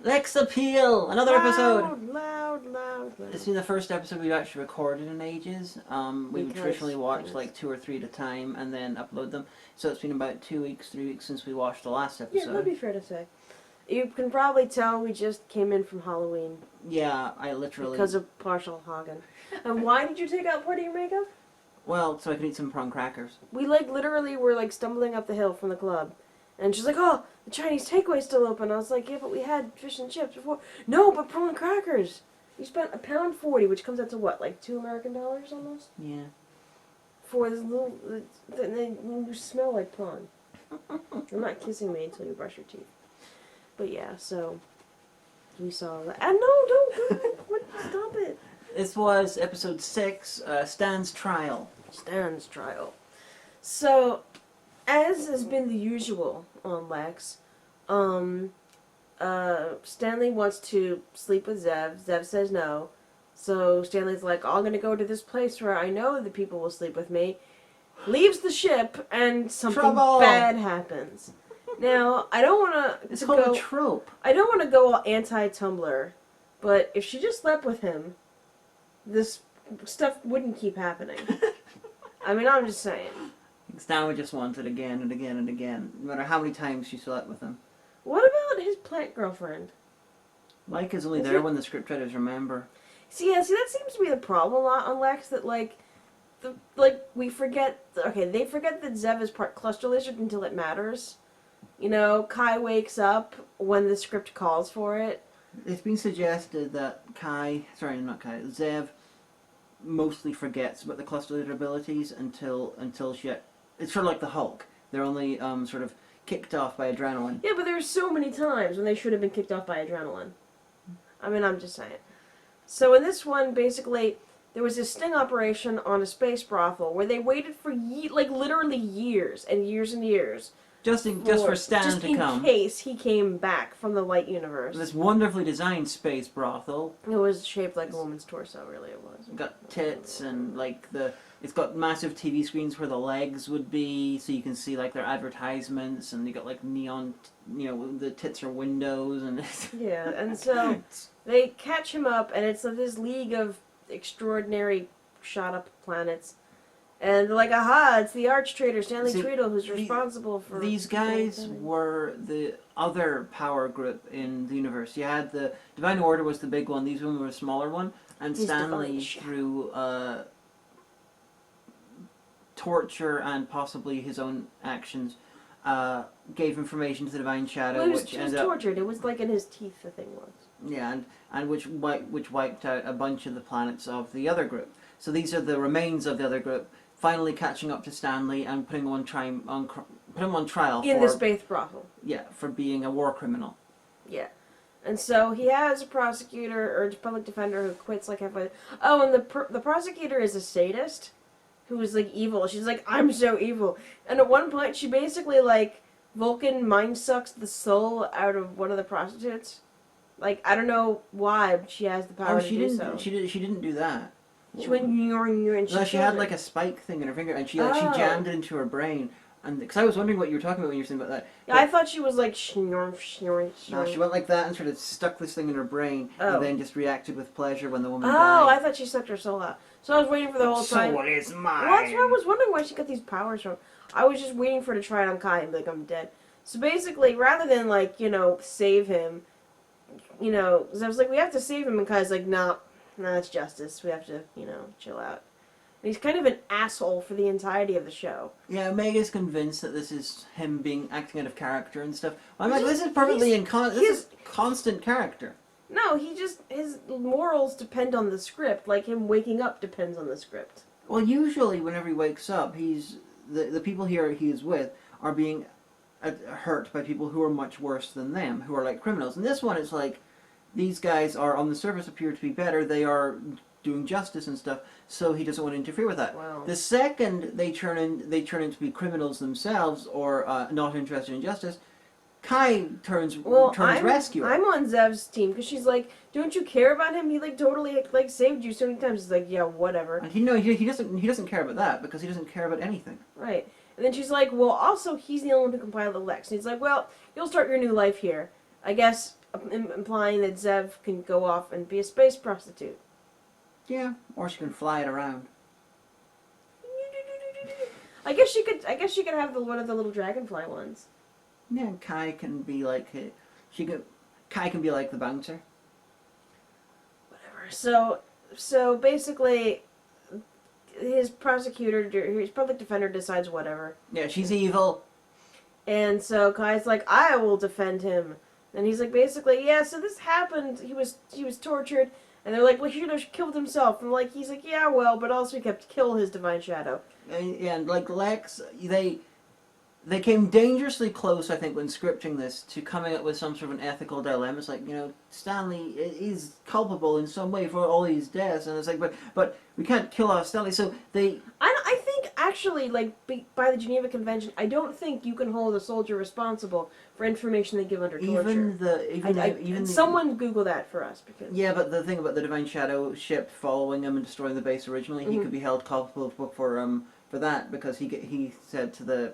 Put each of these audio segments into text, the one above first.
Lexx Appeal! Another episode! Loud. It's been the first episode we've actually recorded in ages. We would traditionally watch like 2 or 3 at a time and then upload them. So it's been about 2 weeks, 3 weeks since we watched the last episode. Yeah, that'd be fair to say. You can probably tell we just came in from Halloween. Yeah, I literally... Because of partial Hagen. And why did you take out part of your makeup? Well, so I could eat some prawn crackers. We literally were stumbling up the hill from the club. And she's like, oh, the Chinese takeaway's still open. I was like, yeah, but we had fish and chips before. No, but prawn crackers. You spent £1.40, which comes out to what, like $2 American almost? Yeah. For this little, then you smell like prawn. You're not kissing me until you brush your teeth. But yeah, so we saw that. And no, don't stop it. This was episode 6, Stan's Trial. Stan's Trial. So, as has been the usual on Lexx, Stanley wants to sleep with Zev. Zev says no. So Stanley's like, I'm going to go to this place where I know the people will sleep with me. Leaves the ship, and something bad happens. Now, I don't want to It's called a trope. I don't want to go all anti-Tumblr, but if she just slept with him, this stuff wouldn't keep happening. I mean, I'm just saying. Stan would just want it again and again and again, no matter how many times she slept with him. What about his plant girlfriend? Mike is only there when the scriptwriters remember. See, that seems to be the problem a lot on Lexx, that, we forget... Okay, they forget that Zev is part cluster lizard until it matters. You know, Kai wakes up when the script calls for it. It's been suggested that Zev mostly forgets about the cluster leader abilities until she... It's sort of like the Hulk. They're only sort of kicked off by adrenaline. Yeah, but there's so many times when they should have been kicked off by adrenaline. I mean, I'm just saying. So in this one, basically, there was a sting operation on a space brothel where they waited for literally years and years and years. Just for Stan to come. In case he came back from the light universe. This wonderfully designed space brothel. It was shaped like a woman's torso, really it was. It's got tits and it's got massive TV screens where the legs would be, so you can see their advertisements, and you got neon, the tits are windows and. Yeah, and so they catch him up, and it's this league of extraordinary shot up planets. And they're like, aha, it's the Arch Traitor, Stanley Tweedle, who's responsible for... These guys were the other power group in the universe. You had the Divine Order was the big one, these women were a smaller one, and Stanley, through torture and possibly his own actions, gave information to the Divine Shadow, well, he was tortured. It was in his teeth, the thing was. Yeah, and which wiped out a bunch of the planets of the other group. So these are the remains of the other group, finally catching up to Stanley and putting him on trial in the space brothel. Yeah, for being a war criminal. Yeah, and so he has a prosecutor or public defender who quits halfway. Oh, and the prosecutor is a sadist, who is evil. She's like, I'm so evil, and at one point she basically Vulcan mind sucks the soul out of one of the prostitutes. I don't know why, but she has the power to do so. She didn't do that. She went and she had a spike thing in her finger, and she jammed it into her brain. And because I was wondering what you were talking about when you were saying about that. Yeah, I thought she was snorf. No, she went like that and sort of stuck this thing in her brain, and then just reacted with pleasure when the woman died. Oh, I thought she sucked her soul out. So I was waiting for the whole time. Soul is mine. Well, that's why I was wondering where she got these powers from. I was just waiting for her to try it on Kai and be like, I'm dead. So basically, rather than save him, because I was like, we have to save him, and Kai's like, nah, it's justice. We have to, chill out. And he's kind of an asshole for the entirety of the show. Yeah, Omega's convinced that this is him acting out of character and stuff. I'm like, this is perfectly this is constant character. No, his morals depend on the script, like him waking up depends on the script. Well, usually whenever he wakes up, the people here he is with are being hurt by people who are much worse than them, who are criminals. And this one, it's these guys are on the surface appear to be better. They are doing justice and stuff, so he doesn't want to interfere with that. Wow. The second they turn into be criminals themselves or not interested in justice, Kai turns rescuer. I'm on Zev's team because she's like, don't you care about him? He totally saved you so many times. He's like, yeah, whatever. And he doesn't care about that because he doesn't care about anything. Right. And then she's like, well, also he's the only one who can pilot the Lexx. And he's like, well, you'll start your new life here. I guess implying that Zev can go off and be a space prostitute. Yeah, or she can fly it around. I guess she could have one of the little dragonfly ones. Yeah, and Kai can be like Kai can be like the bouncer. Whatever. So basically, his public defender decides whatever. Yeah, she's evil. And so Kai's like, I will defend him. And he's like, basically, yeah, so this happened. He was tortured. And they're like, well, he should have killed himself. And he's like, yeah, well, but also he kept kill his divine shadow. And like Lexx, they came dangerously close, I think, when scripting this, to coming up with some sort of an ethical dilemma. It's like, Stanley is culpable in some way for all these deaths, and it's like, but we can't kill off Stanley, so they... I think, actually, by the Geneva Convention, I don't think you can hold a soldier responsible for information they give under torture. Someone Google that for us, because... Yeah, but the thing about the Divine Shadow ship following him and destroying the base originally, he could be held culpable for that, because he said to the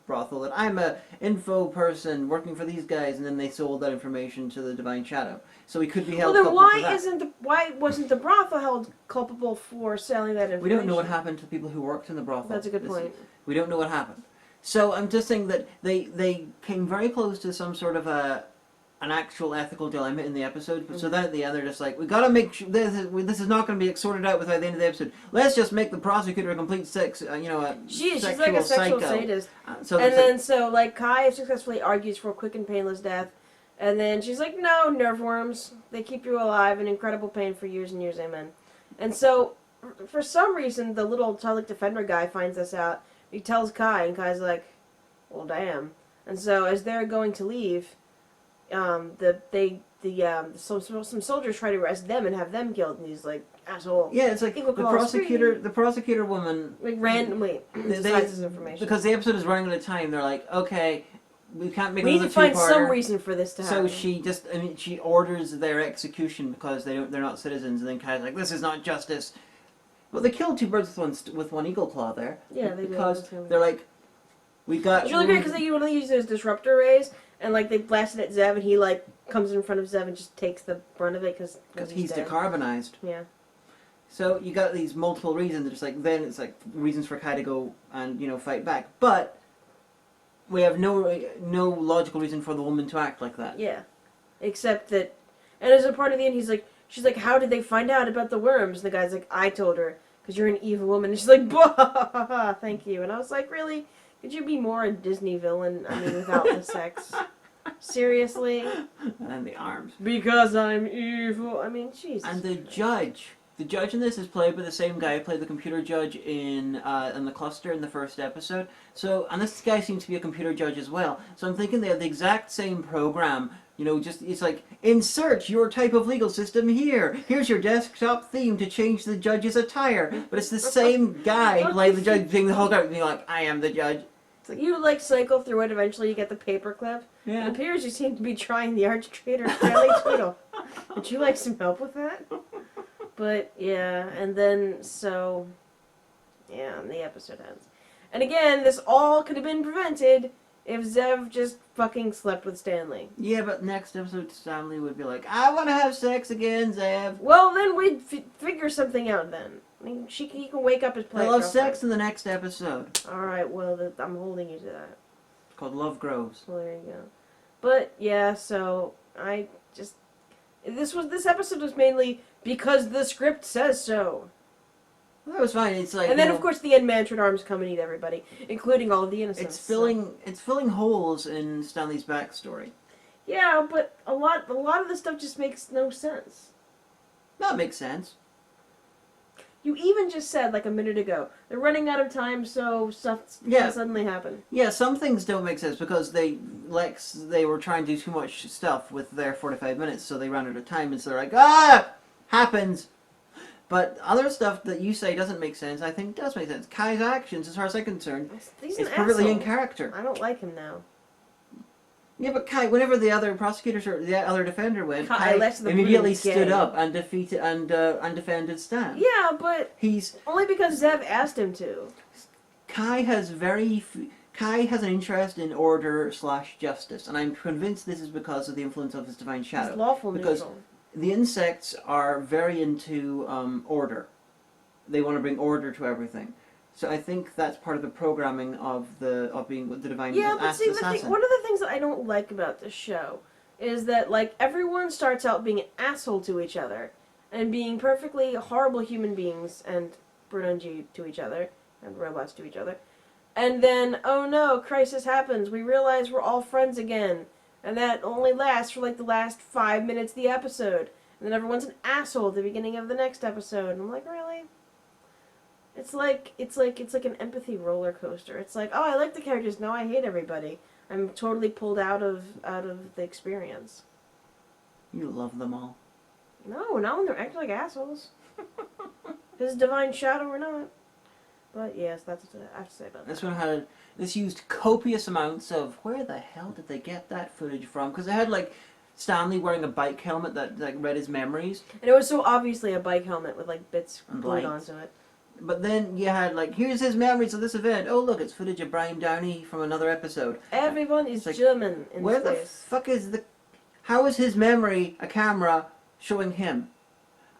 brothel that I'm a info person working for these guys, and then they sold that information to the Divine Shadow. So he could be held culpable for that. Why wasn't the brothel held culpable for selling that information? We don't know what happened to people who worked in the brothel. That's a good point. We don't know what happened. So I'm just saying that they came very close to some sort of an actual ethical dilemma in the episode, but so then at the end they're just like, we gotta make sure this is not going to be sorted out by the end of the episode. Let's just make the prosecutor a complete she's like a sexual sadist. So Kai successfully argues for a quick and painless death, and then she's like, no, nerve worms, they keep you alive in incredible pain for years and years, amen. And so for some reason the little public defender guy finds this out. He tells Kai, and Kai's like, well, damn. And so as they're going to leave, some soldiers try to arrest them and have them killed, and he's like, asshole. Yeah, it's like the prosecutor woman randomly decides this information because the episode is running out of time. They're like, okay, we can't make. We need to find some reason for this to happen. So she orders their execution because they're not citizens, and then Kai's like, this is not justice. Well, they killed two birds with one eagle claw there. Yeah, they because they're like, we got. It's really great because they use those disruptor rays. And they blasted at Zev, and he comes in front of Zev and just takes the brunt of it because he's decarbonized. Yeah. So you got these multiple reasons. It's then it's reasons for Kai to go and fight back, but we have no logical reason for the woman to act like that. Yeah, except that, and as a part of the end, she's like, how did they find out about the worms? And the guy's like, I told her because you're an evil woman. And she's like, bah, thank you. And I was like, really? Could you be more a Disney villain? I mean, without the sex. Seriously? And the arms. Because I'm evil. I mean, Jesus. And the judge. The judge in this is played by the same guy who played the computer judge in the cluster in the first episode. So, and this guy seems to be a computer judge as well. So I'm thinking they have the exact same program. It's like, insert your type of legal system here. Here's your desktop theme to change the judge's attire. But it's the same guy playing the judge, being the whole time, being like, I am the judge. It's like you cycle through it. Eventually, you get the paperclip. Yeah. It appears you seem to be trying the Arch Traitor Stanley Tweedle. Would you like some help with that? But yeah, and then and the episode ends. And again, this all could have been prevented if Zev just fucking slept with Stanley. Yeah, but next episode, Stanley would be like, I want to have sex again, Zev. Well, then we'd figure something out then. I mean, he can wake up his planet. They'll have sex in the next episode. Alright, well, I'm holding you to that. It's called Love Grows. Well, there you go. But, yeah, so, this episode was mainly because the script says so. Well, that was fine. It's like, and then, of course, the end man arms come and eat everybody, including all of the innocents. It's filling holes in Stanley's backstory. Yeah, but a lot of the stuff just makes no sense. That makes sense. You even just said, a minute ago, they're running out of time, so stuff can suddenly happen. Yeah, some things don't make sense because they were trying to do too much stuff with their 45 minutes, so they ran out of time, and so they're like, happens. But other stuff that you say doesn't make sense, I think does make sense. Kai's actions, as far as I'm concerned, is perfectly in character. I don't like him now. Yeah, but Kai, whenever the other prosecutors or the other defender went, Kai immediately stood up and defeated and defended Stan. Yeah, but he's only because Zev asked him to. Kai has very Kai has an interest in order/justice, and I'm convinced this is because of the influence of his divine shadow. He's lawful because neutral. the insects are very into order. They want to bring order to everything. So I think that's part of the programming of being the divine Yeah, but see, assassin. one of the things that I don't like about this show is that, like, everyone starts out being an asshole to each other and being perfectly horrible human beings and Brunonji to each other and robots to each other. And then, oh no, crisis happens. We realize we're all friends again. And that only lasts for, like, the last 5 minutes of the episode. And then everyone's an asshole at the beginning of the next episode. And I'm like, really? It's like an empathy roller coaster. It's like, oh, I like the characters, now I hate everybody. I'm totally pulled out of the experience. You love them all. No, not when they're acting like assholes. His divine shadow or not. But yes, that's what I have to say about that. This one had this used copious amounts of where the hell did they get that footage from? Because they had like Stanley wearing a bike helmet that like read his memories, And it was so obviously a bike helmet with like bits And glued lights. onto it. but then you had like here's his memories of this event. Oh look, it's footage of Brian Downey from another episode. Everyone is like, German in Where the space. fuck is the? How is his memory a camera showing him?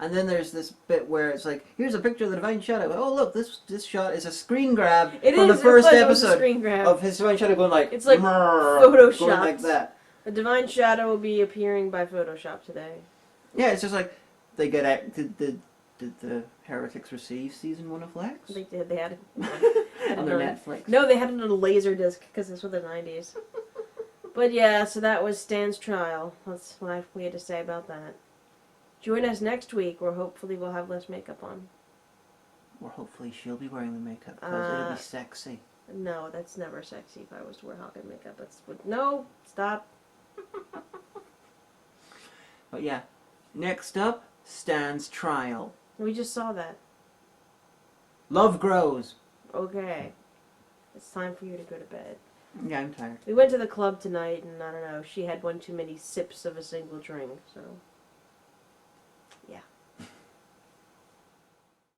And then there's this bit where it's like, here's a picture of the Divine Shadow. Oh look, this shot is a screen grab It from is, the first it was a episode screen grab. of his Divine Shadow going like, It's like going photoshopped. like that. The divine shadow will be appearing by Photoshop today. Yeah, it's just like they get at did the Heretics receive season 1 of Lexx? They did. They had it On their on- Netflix. No, they had it on a laser disc because this was the 90s. But yeah, so that was Stan's trial. That's what we had to say about that. Join us next week, where hopefully we'll have less makeup on. Or hopefully she'll be wearing the makeup because it'll be sexy. No, that's never sexy if I was to wear Hawkeye makeup. No, stop. But yeah, next up, Stan's trial. We just saw that. Love grows. Okay. It's time for you to go to bed. Yeah, I'm tired. We went to the club tonight, and I don't know, she had one too many sips of a single drink, so...